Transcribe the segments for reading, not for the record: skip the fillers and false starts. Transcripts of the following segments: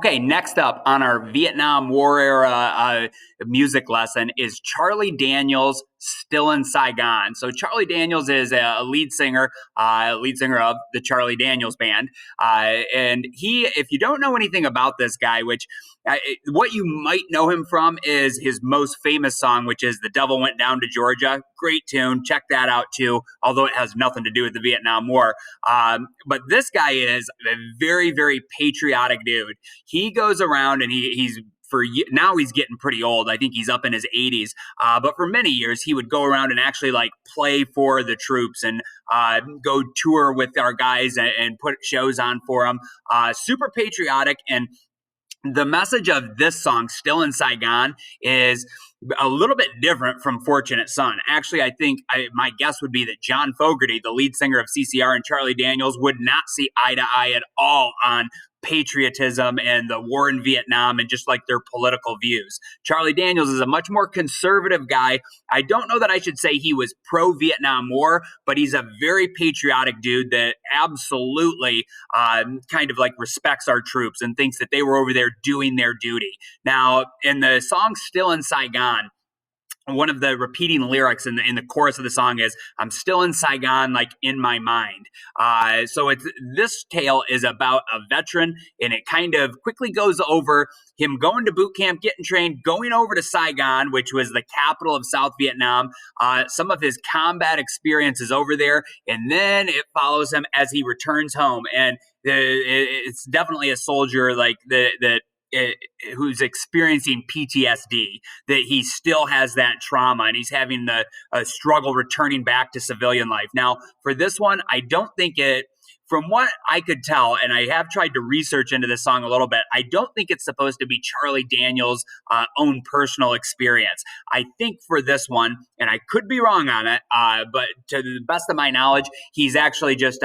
Okay, next up on our Vietnam War era music lesson is Charlie Daniels, "Still in Saigon." So Charlie Daniels is a lead singer of the Charlie Daniels Band, and if you don't know anything about this guy, what you might know him from is his most famous song, which is "The Devil Went Down to Georgia." Great tune, check that out too. Although it has nothing to do with the Vietnam War, but this guy is a very, very patriotic dude. He goes around and now he's getting pretty old. I think he's up in his 80s. But for many years, he would go around and actually like play for the troops and go tour with our guys and put shows on for them. Super patriotic. And the message of this song, "Still in Saigon," is a little bit different from "Fortunate Son." Actually, my guess would be that John Fogerty, the lead singer of CCR, and Charlie Daniels would not see eye to eye at all on patriotism and the war in Vietnam and just like their political views. Charlie Daniels is a much more conservative guy. I don't know that I should say he was pro-Vietnam War, but he's a very patriotic dude that absolutely kind of like respects our troops and thinks that they were over there doing their duty. Now, in the song "Still in Saigon," one of the repeating lyrics in the chorus of the song is, "I'm still in Saigon, like in my mind." So this tale is about a veteran, and it kind of quickly goes over him going to boot camp, getting trained, going over to Saigon, which was the capital of South Vietnam, some of his combat experiences over there, and then it follows him as he returns home. And it's definitely a soldier like that who's experiencing PTSD, that he still has that trauma and he's having the struggle returning back to civilian life. Now, for this one, I don't think from what I could tell, and I have tried to research into this song a little bit, I don't think it's supposed to be Charlie Daniels' own personal experience. I think for this one, and I could be wrong on it, but to the best of my knowledge, he's actually just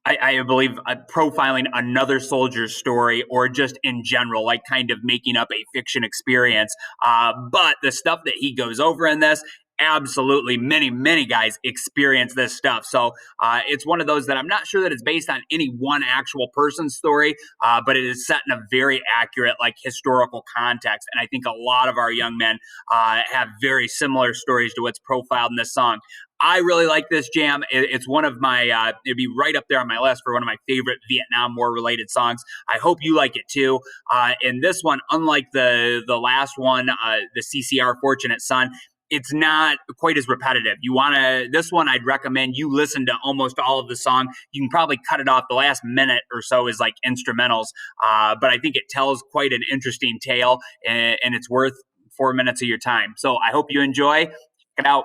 I believe profiling another soldier's story, or just in general, like kind of making up a fiction experience. But the stuff that he goes over in this, absolutely many, many guys experience this stuff. So it's one of those that I'm not sure that it's based on any one actual person's story, but it is set in a very accurate, like historical context. And I think a lot of our young men have very similar stories to what's profiled in this song. I really like this jam. It's one of my, it'd be right up there on my list for one of my favorite Vietnam War related songs. I hope you like it too. And this one, unlike the last one, the CCR "Fortunate Son," it's not quite as repetitive. This one, I'd recommend you listen to almost all of the song. You can probably cut it off. The last minute or so is like instrumentals. But I think it tells quite an interesting tale, and it's worth 4 minutes of your time. So I hope you enjoy. Check it out.